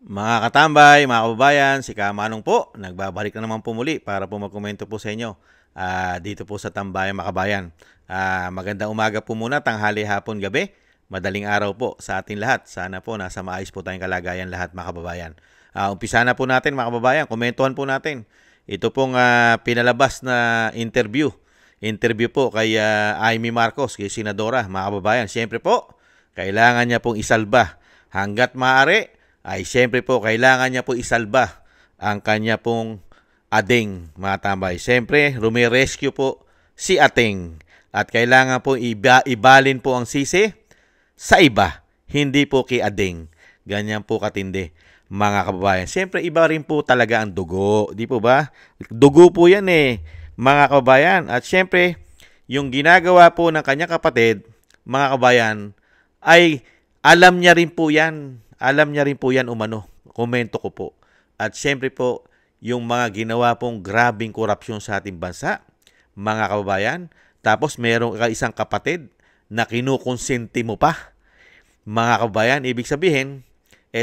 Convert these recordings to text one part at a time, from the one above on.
Mga katambay, mga kababayan, si Kamanong po, nagbabalik na naman po muli para po magkomento po sa inyo dito po sa Tambayan Makabayan. Magandang umaga po muna, tanghali, hapon, gabi, madaling araw po sa atin lahat. Sana po nasa maayos po tayong kalagayan lahat mga kababayan. Umpisa na po natin mga kababayan, komentuhan po natin. Ito pong pinalabas na interview. Interview po kay Amy Marcos, kay Senadora, mga kababayan. Siyempre po, kailangan niya pong isalba hanggat maaari ay siyempre po kailangan niya po isalba ang kanya pong ading mga tambay. Siyempre, rumirescue po si ating at kailangan po ibalin po ang sisi sa iba, hindi po kay ading. Ganyan po katindi mga kababayan. Siyempre, iba rin po talaga ang dugo. Di po ba? Dugo po yan mga kababayan. At siyempre, yung ginagawa po ng kanyang kapatid, mga kababayan, ay alam niya rin po yan. Alam niya rin po yan umano. Komento ko po. At siyempre po, yung mga ginawa pong grabing korupsyon sa ating bansa, mga kababayan, tapos meron ka isang kapatid na kinukonsente mo pa. Mga kababayan, ibig sabihin,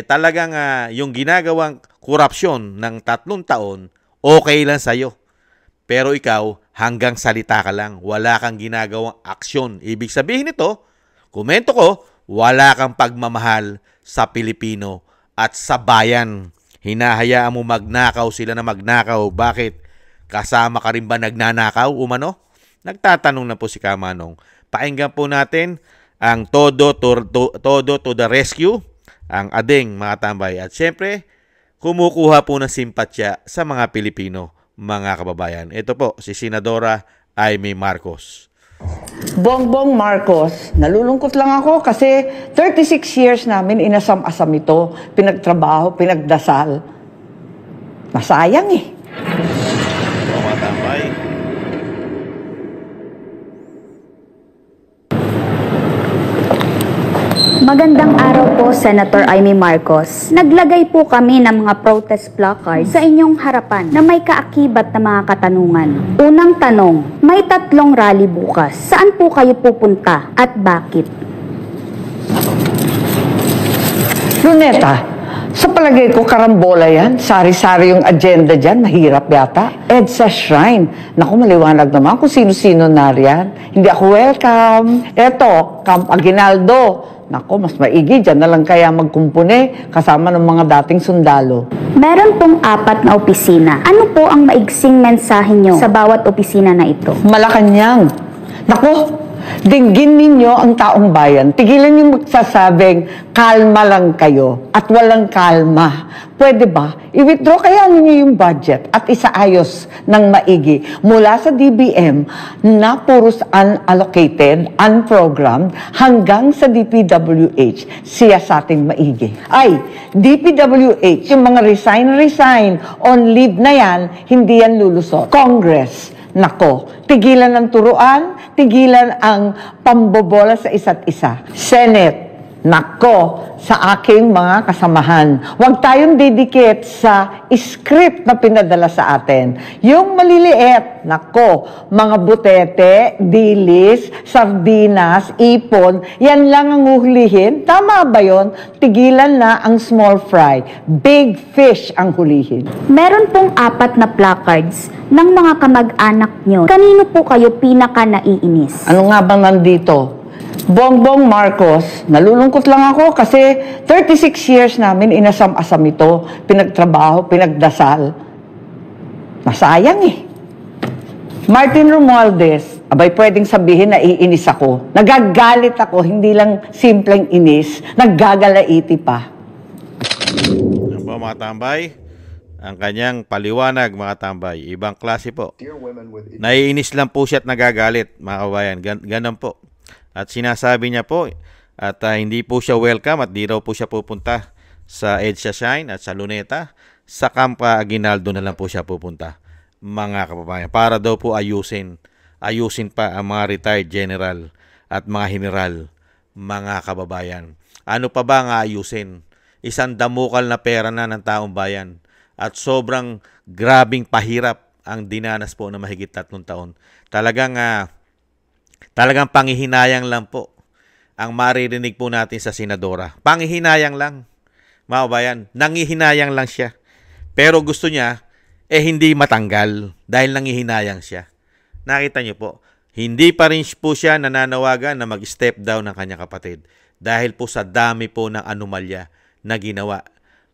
talagang yung ginagawang korupsyon ng 3 taon, okay lang sa'yo. Pero ikaw, hanggang salita ka lang. Wala kang ginagawang aksyon. Ibig sabihin nito, komento ko, wala kang pagmamahal sa Pilipino at sa bayan. Hinahayaan mo magnakaw sila na magnakaw. Bakit? Kasama ka rin ba nagnanakaw umano? Nagtatanong na po si Kamanong. Pakinggan po natin ang todo to the rescue, ang ading mga tambay. At syempre, kumukuha po ng simpatsya sa mga Pilipino, mga kababayan. Ito po, si Senadora Amy Marcos. Bongbong Marcos, nalulungkot lang ako kasi 36 years namin inasam-asam ito, pinagtrabaho, pinagdasal. Masayang Mga tambay. Magandang araw po, Senator Amy Marcos. Naglagay po kami ng mga protest placards sa inyong harapan na may kaakibat na mga katanungan. Unang tanong, may 3 rally bukas. Saan po kayo pupunta at bakit? Luneta, sa palagay ko karambola yan. Sari-sari yung agenda dyan. Mahirap yata. EDSA Shrine. Naku, maliwanag naman kung sino-sino nariyan. Hindi ako welcome. Eto, Camp Aguinaldo. Naku, mas maigi. Dyan na lang kaya magkumpune kasama ng mga dating sundalo. Meron pong 4 na opisina. Ano po ang maigsing mensahe nyo sa bawat opisina na ito? Malacanang. Naku, dinggin ninyo ang taong bayan. Tigilan yung magsasabing, kalma lang kayo at walang kalma. Pwede ba? I-withdraw kaya ninyo yung budget at isaayos ng maigi mula sa DBM na puros unallocated, unprogrammed, hanggang sa DPWH, siya sa ating maigi. Ay, DPWH, yung mga resign on leave na yan, hindi yan lulusot. Congress, nako, tigilan ang turuan, tigilan ang pambobola sa isa't isa. Senate, nako, sa aking mga kasamahan. Huwag tayong didikit sa script na pinadala sa atin. Yung maliliit, nako, mga butete, dilis, sardinas, ipon, yan lang ang uhulihin. Tama ba yun? Tigilan na ang small fry. Big fish ang hulihin. Meron pong 4 na placards ng mga kamag-anak nyo. Kanino po kayo pinaka naiinis? Ano nga bang nandito? Bongbong Marcos, nalulungkot lang ako kasi 36 years namin inasam-asam ito, pinagtrabaho, pinagdasal. Masayang Martin Romualdez, abay pwedeng sabihin na iinis ako. Nagagalit ako, hindi lang simpleng inis, naggagalaiti pa. Ano po mga tambay? Ang kanyang paliwanag mga tambay. Ibang klase po. Naiinis lang po siya at nagagalit mga kabayan. Ganon po. At sinasabi niya po at hindi po siya welcome at di raw po siya pupunta sa EDSA Shine at sa Luneta. Sa Camp Aguinaldo na lang po siya pupunta mga kababayan. Para daw po ayusin pa ang mga retired general at mga general mga kababayan. Ano pa ba ang ayusin? Isang damukal na pera na ng taong bayan at sobrang grabing pahirap ang dinanas po na mahigit 3 taon. Talagang panghihinayang lang po ang maririnig po natin sa Senadora. Panghihinayang lang. mga kababayan, nangihinayang lang siya. Pero gusto niya, hindi matanggal dahil nangihinayang siya. Nakita niyo po, hindi pa rin po siya nananawagan na mag-step down ng kanyang kapatid dahil po sa dami po ng anomalya na ginawa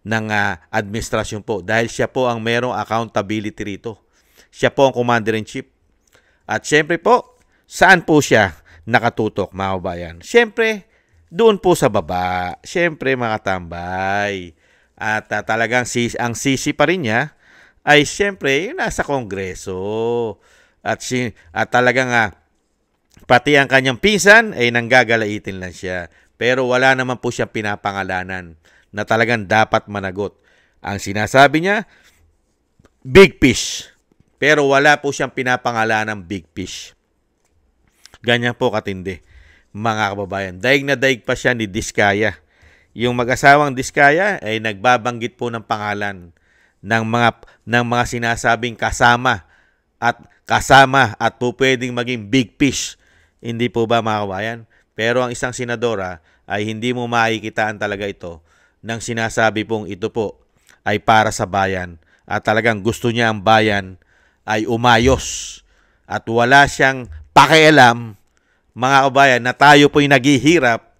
ng administrasyon po. Dahil siya po ang merong accountability rito. Siya po ang Commander-in-Chief. At syempre po, saan po siya nakatutok, mga kababayan? Syempre, doon po sa baba. Syempre, mga tambay. At talagang ang sisi pa rin niya ay syempre yung nasa Kongreso. At talagang pati ang kanyang pinsan ay nanggagalaitin lang siya. Pero wala naman po siyang pinapangalanan na talagang dapat managot. Ang sinasabi niya, big fish. Pero wala po siyang pinapangalanang big fish. Ganyan po katindi, mga kababayan. Daig na daig pa siya ni Diskaya. Yung mag-asawang Diskaya ay nagbabanggit po ng pangalan ng mga sinasabing kasama at po pwedeng maging big fish. Hindi po ba, mga kababayan? Pero ang isang senadora ay hindi mo makikitaan talaga ito nang sinasabi pong ito po ay para sa bayan at talagang gusto niya ang bayan ay umayos at wala siyang pakialam, mga kabayan, na tayo po'y naghihirap,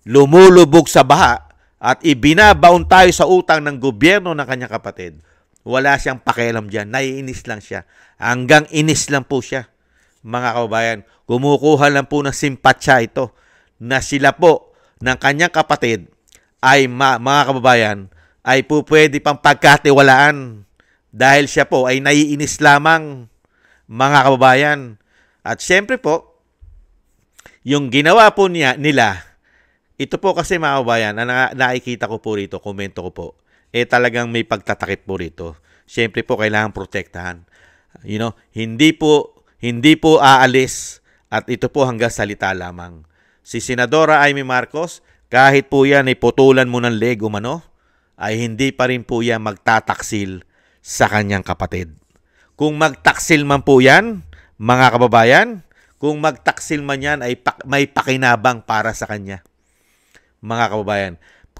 lumulubog sa baha at ibinabaon tayo sa utang ng gobyerno ng kanyang kapatid. Wala siyang pakialam dyan. Naiinis lang siya. Hanggang inis lang po siya. Mga kababayan, kumukuha lang po ng simpatsya ito na sila po ng kanyang kapatid ay mga kababayan ay po pwede pang pagkatiwalaan dahil siya po ay naiinis lamang, mga kababayan. At syempre po, yung ginawa po nila, ito po kasi, mga kababayan, nakikita ko po rito, komento ko po, talagang may pagtatakip po rito. Syempre po, kailangan protektahan. Hindi po aalis at ito po hanggang salita lamang. Si Senadora Amy Marcos, kahit po yan ay putulan mo ng leg umano, ay hindi pa rin po yan magtataksil sa kanyang kapatid. Kung magtaksil man po yan, mga kababayan, kung magtaksil man yan ay may pakinabang para sa kanya. Mga kababayan,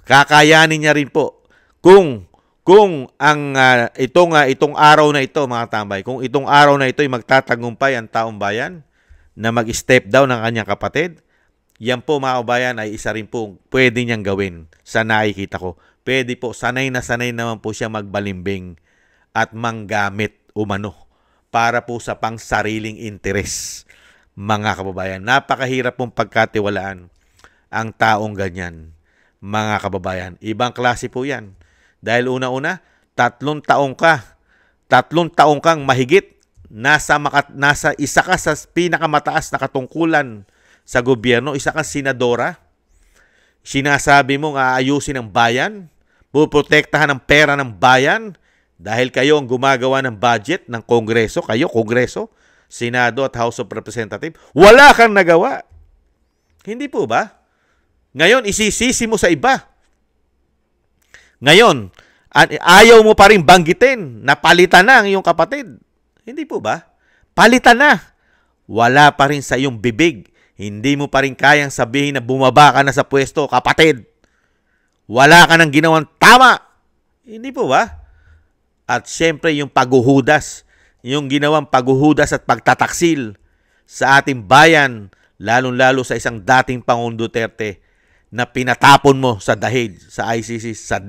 kakayanin niya rin po kung itong araw na ito, mga tambay, kung itong araw na ito ay magtatagumpay ang taong bayan na mag-step down ng kanyang kapatid, yan po, mga kababayan, ay isa rin po pwede niyang gawin sa nakikita ko. Pwede po, sanay naman po siya magbalimbing at manggamit umano para po sa pangsariling interes. Mga kababayan, napakahirap pong pagkatiwalaan ang taong ganyan, mga kababayan. Ibang klase po yan. Dahil una-una, 3 taong kang mahigit, nasa isa ka sa pinakamataas na katungkulan sa gobyerno, isa kang senadora, sinasabi mong aayusin ang bayan, puprotektahan ang pera ng bayan, dahil kayo ang gumagawa ng budget ng Kongreso, Kongreso, Senado at House of Representatives, wala kang nagawa. Hindi po ba? Ngayon, isisisi mo sa iba. Ngayon, ayaw mo pa rin banggitin na palitan na ang iyong kapatid. Hindi po ba? Palitan na. Wala pa rin sa iyong bibig. Hindi mo pa rin kayang sabihin na bumaba ka na sa pwesto, kapatid. Wala ka nang ginawang tama. Hindi po ba? At syempre yung paghuhudas, yung ginawang paghuhudas at pagtataksil sa ating bayan, lalong-lalo sa isang dating Pangulong Duterte na pinatapon mo sa dahig, sa ICC, sa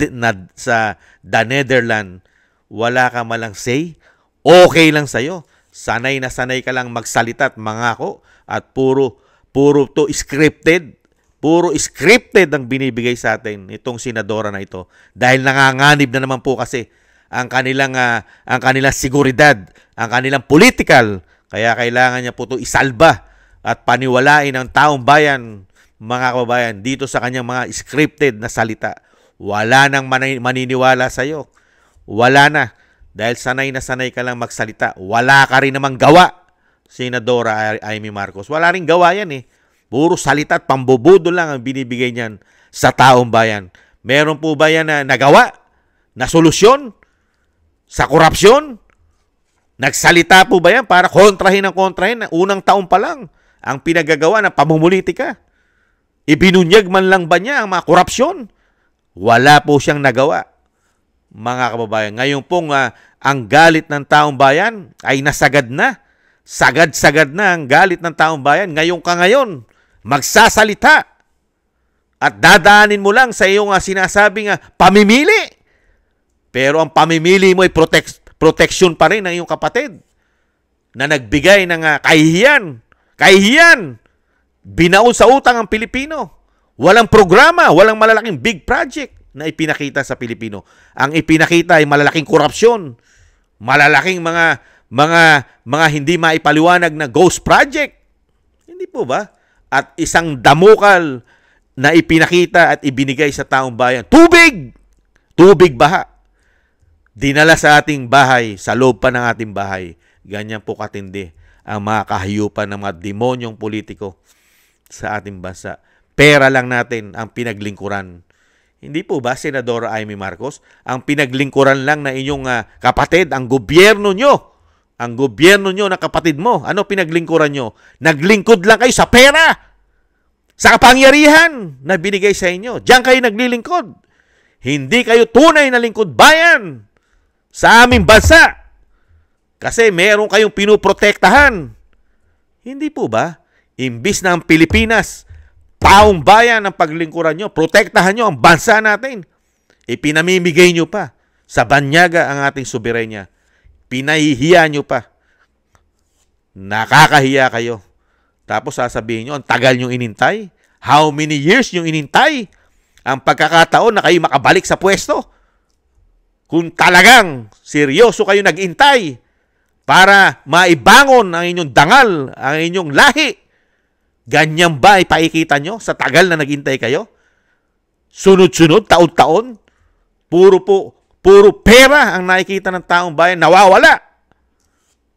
The Netherlands, wala ka malang say, okay lang sa'yo. Sanay na sanay ka lang magsalita at mangako at puro to scripted. Puro scripted ang binibigay sa atin itong senadora na ito. Dahil nanganganib na naman po kasi ang kanilang seguridad, ang kanilang political. Kaya kailangan niya po ito isalba at paniwalain ang taong bayan, mga kababayan, dito sa kanyang mga scripted na salita. Wala nang maniniwala sa iyo. Wala na. Dahil sanay na sanay ka lang magsalita. Wala ka rin namang gawa, Senadora Amy Marcos. Wala rin gawa yan eh. Puro salita at pambubudo lang ang binibigay niyan sa taong bayan. Meron po ba yan na nagawa? Na solusyon? Sa korupsyon? Nagsalita po ba yan para kontrahin unang taon pa lang ang pinagagawa ng pamumulitika? Ibinunyag man lang ba niya ang mga korupsyon? Wala po siyang nagawa, mga kababayan. Ngayon pong ang galit ng taong bayan ay nasagad na. Sagad-sagad na ang galit ng taong bayan. Ngayon magsasalita at dadaanin mo lang sa iyong sinasabing pamimili. Pero ang pamimili mo ay protection pa rin ng iyong kapatid na nagbigay ng kahihiyan. Kahihiyan! Binaon sa utang ang Pilipino. Walang programa, walang malalaking big project na ipinakita sa Pilipino. Ang ipinakita ay malalaking korupsyon, malalaking mga hindi maipaliwanag na ghost project. Hindi po ba? At isang damukal na ipinakita at ibinigay sa taong bayan. Tubig! Tubig baha. Dinala sa ating bahay, sa loob pa ng ating bahay. Ganyan po katindi ang mga kahayupan ng mga demonyong politiko sa ating bansa. Pera lang natin ang pinaglingkuran. Hindi po ba, Senadora Amy Marcos? Ang pinaglingkuran lang na inyong kapatid, ang gobyerno nyo. Ang gobyerno nyo na kapatid mo. Ano pinaglingkuran nyo? Naglingkod lang kayo sa pera. Sa kapangyarihan na binigay sa inyo. Diyan kayo naglilingkod. Hindi kayo tunay na lingkod bayan sa aming bansa. Kasi meron kayong pinuprotektahan. Hindi po ba? Imbis na ang Pilipinas, taong bayan ang paglingkuran nyo, protektahan nyo ang bansa natin. Ipinamimigay nyo pa sa banyaga ang ating soberenya. Pinahihiya nyo pa. Nakakahiya kayo. Tapos sasabihin nyo, ang tagal nyo inintay. How many years nyo inintay ang pagkakataon na kayo makabalik sa pwesto? Kung talagang seryoso kayo nag-intay para maibangon ang inyong dangal, ang inyong lahi, ganyan ba ipakikita nyo sa tagal na naghintay kayo? Sunod-sunod, taon-taon, puro pera ang nakikita ng taong bayan, nawawala.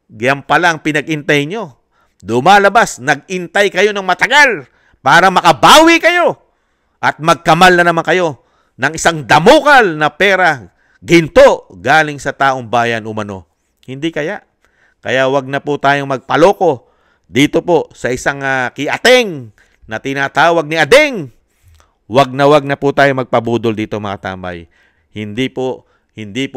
Ganyan pala ang pinag-intay nyo. Dumalabas, nag-intay kayo ng matagal para makabawi kayo at magkamal na naman kayo ng isang damukal na pera, ginto, galing sa taong bayan umano. Hindi kaya? Kaya wag na po tayong magpaloko dito po sa isang kiateng na tinatawag ni Adeng. Wag na po tayo magpabudol dito mga tambay. Hindi po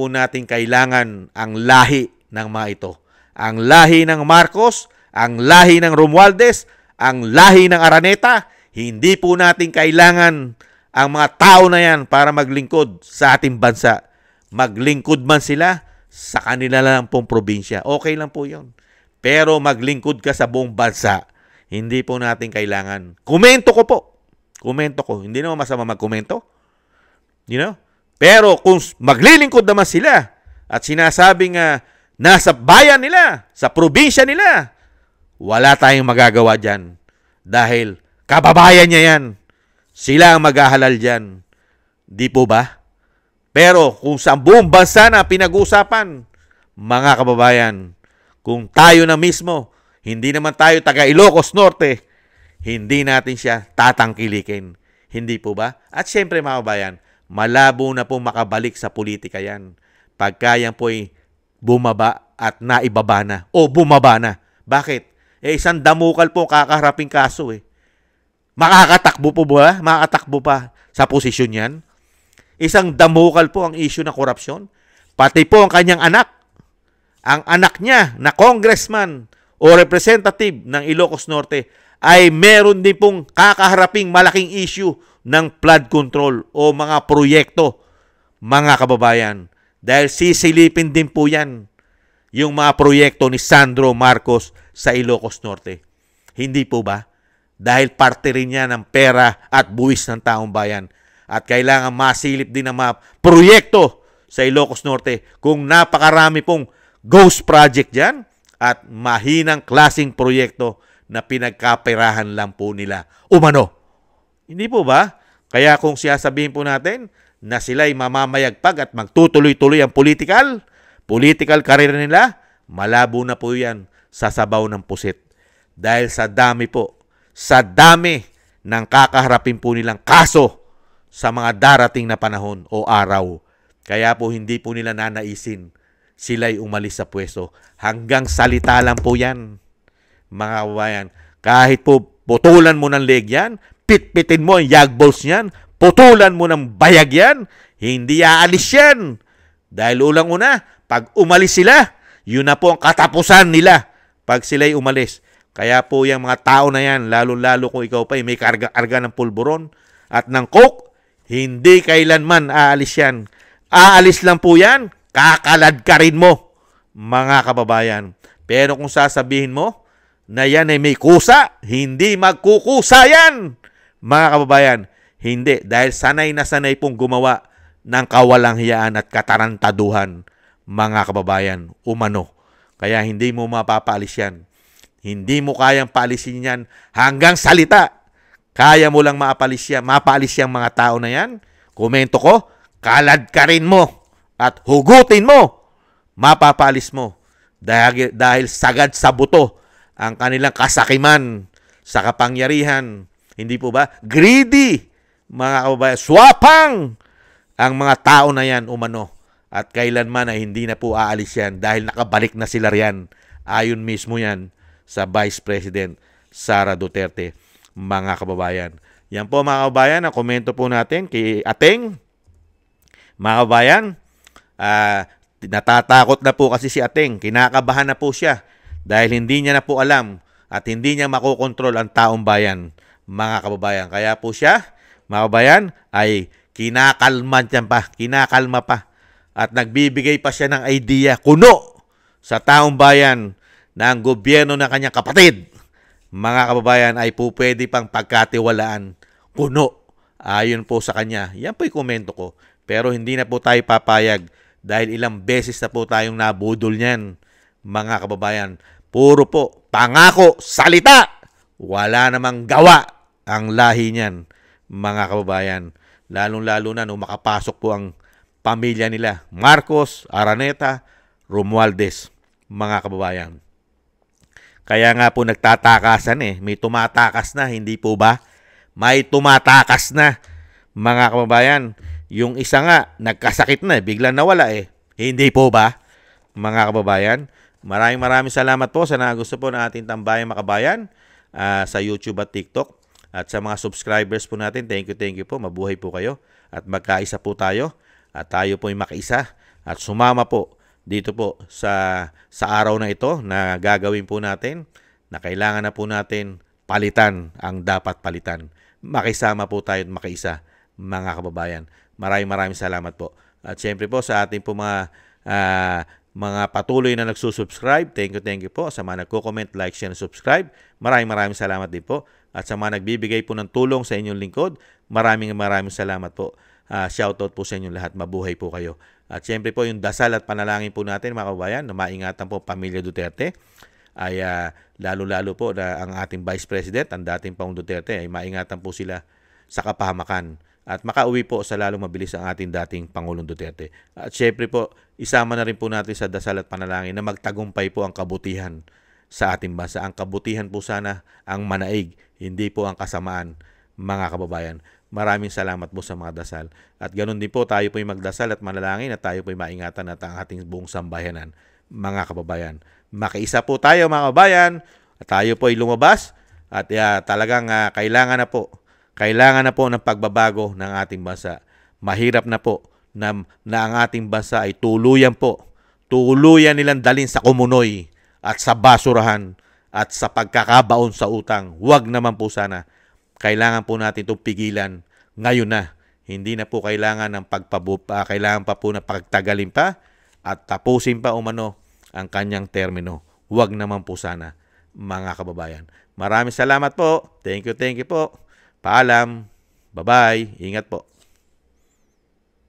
natin kailangan ang lahi ng mga ito. Ang lahi ng Marcos, ang lahi ng Romualdez, ang lahi ng Araneta, hindi po natin kailangan ang mga tao na yan para maglingkod sa ating bansa. Maglingkod man sila sa kanila lang pong probinsya. Okay lang po yun. Pero maglingkod ka sa buong bansa, hindi po natin kailangan. Komento ko po. Komento ko. Hindi naman masama magkomento. You know? Pero kung maglilingkod naman sila at sinasabing nasa bayan nila, sa probinsya nila, wala tayong magagawa dyan. Dahil kababayan niya yan. Sila ang maghahalal dyan. Di po ba? Pero kung sa buong bansa na pinag-uusapan, mga kababayan, kung tayo na mismo, hindi naman tayo taga Ilocos Norte, hindi natin siya tatangkilikin. Hindi po ba? At syempre mga kababayan, malabo na po makabalik sa politika yan. Pagka yan po ay bumaba at naibaba na o bumaba na. Bakit? Isang damukal po kakaharaping kaso eh. Makakatakbo po ba? Makakatakbo pa sa posisyon yan? Isang damukal po ang issue ng korupsyon. Pati po ang kanyang anak. Ang anak niya na congressman o representative ng Ilocos Norte ay meron din pong kakaharaping malaking issue ng flood control o mga proyekto, mga kababayan. Dahil sisilipin din po yan yung mga proyekto ni Sandro Marcos sa Ilocos Norte. Hindi po ba? Dahil parte rin yan ng pera at buwis ng taong bayan. At kailangan masilip din ng mga proyekto sa Ilocos Norte kung napakarami pong ghost project dyan at mahinang klaseng proyekto na pinagkaperahan lang po nila umano. Hindi po ba? Kaya kung siyasabihin po natin na sila'y mamamayagpag at magtutuloy-tuloy ang political career nila, malabo na po yan sa sabaw ng pusit. Dahil sa dami ng kakaharapin po nilang kaso sa mga darating na panahon o araw. Kaya po hindi po nila nanaisin sila'y umalis sa pwesto. Hanggang salita lang po yan, mga kababayan. Kahit po putulan mo ng leg yan, pitpitin mo ang yagballs niyan, putulan mo ng bayag yan, hindi aalis yan. Dahil ulang-una, pag umalis sila, yun na po ang katapusan nila pag sila'y umalis. Kaya po yung mga tao na yan, lalo-lalo kung ikaw pa may karga-karga ng pulburon at ng coke, hindi kailanman aalis yan. Aalis lang po yan, kakalad ka rin mo, mga kababayan. Pero kung sasabihin mo na yan ay may kusa, hindi magkukusa yan, mga kababayan. Hindi, dahil sanay na sanay pong gumawa ng kawalanghiyaan at katarantaduhan, mga kababayan, umano. Kaya hindi mo mapapaalis yan. Hindi mo kayang paalisin yan hanggang salita. Kaya mo lang mapaalis yung mga tao na yan. Komento ko, kalad ka rin mo at hugutin mo. Mapapaalis mo. Dahil sagad sa buto ang kanilang kasakiman sa kapangyarihan. Hindi po ba? Greedy, mga kababayan. Swapang ang mga tao na yan umano. At kailanman ay hindi na po aalis yan dahil nakabalik na sila riyan. Ayon mismo yan sa Vice President Sara Duterte, mga kababayan. Yan po mga kababayan, ang komento po natin kay Ateng. Mga kababayan, natatakot na po kasi si Ateng. Kinakabahan na po siya dahil hindi niya na po alam at hindi niya makokontrol ang taong bayan, mga kababayan. Kaya po siya, mga kababayan, ay kinakalma pa at nagbibigay pa siya ng idea kuno sa taong bayan na ang gobyerno ng kanyang kapatid, mga kababayan, ay po pwede pang pagkatiwalaan kuno. Ayon po sa kanya. Yan po yung komento ko. Pero hindi na po tayo papayag dahil ilang beses na po tayong nabudol niyan, mga kababayan. Puro po pangako, salita. Wala namang gawa ang lahi niyan, mga kababayan. Lalong-lalo na nung makapasok po ang pamilya nila, Marcos, Araneta, Romualdez, mga kababayan. Kaya nga po nagtatakasan may tumatakas na, hindi po ba? May tumatakas na, mga kababayan. Yung isa nga, nagkasakit na, biglang nawala Hindi po ba, mga kababayan? Maraming salamat po sa nagusto po ng ating tambayang makabayan sa YouTube at TikTok. At sa mga subscribers po natin, thank you po. Mabuhay po kayo. At magkaisa po tayo. At tayo po ay makaisa. At sumama po dito po sa araw na ito na gagawin po natin na kailangan na po natin palitan ang dapat palitan. Makisama po tayo at makaisa, mga kababayan. Maraming salamat po. At syempre po sa ating po mga patuloy na nagsusubscribe, thank you po. Sa mga nagko-comment, like, share, and subscribe, maraming salamat din po. At sa mga nagbibigay po ng tulong sa inyong lingkod, maraming salamat po. Shoutout po sa inyong lahat. Mabuhay po kayo. At syempre po yung dasal at panalangin po natin, mga kababayan, na maingatan po pamilya Duterte ay lalo-lalo po na ang ating Vice President, ang dating Pangulong Duterte, ay maingatan po sila sa kapahamakan at makauwi po sa lalong mabilis ang ating dating Pangulong Duterte. At syempre po, isama na rin po natin sa dasal at panalangin na magtagumpay po ang kabutihan sa ating bansa. Ang kabutihan po sana ang manaig, hindi po ang kasamaan, mga kababayan. Maraming salamat po sa mga dasal. At ganoon din po, tayo po ay magdasal at manalangin at tayo po ay maingatan at ang ating buong sambayanan, mga kababayan. Makiisa po tayo, mga kababayan, at tayo po ay lumabas at talagang kailangan na po ng pagbabago ng ating bansa. Mahirap na po na ang ating bansa ay tuluyan nilang dalhin sa kumunoy at sa basurahan at sa pagkakabaon sa utang. Huwag naman po sana. Kailangan po natin itong pigilan ngayon na. Hindi na po kailangan ng kailangan pa po na pagtagalin pa at tapusin pa umano ang kanyang termino. Huwag naman po sana, mga kababayan. Maraming salamat po. Thank you po. Paalam. Bye-bye. Ingat po.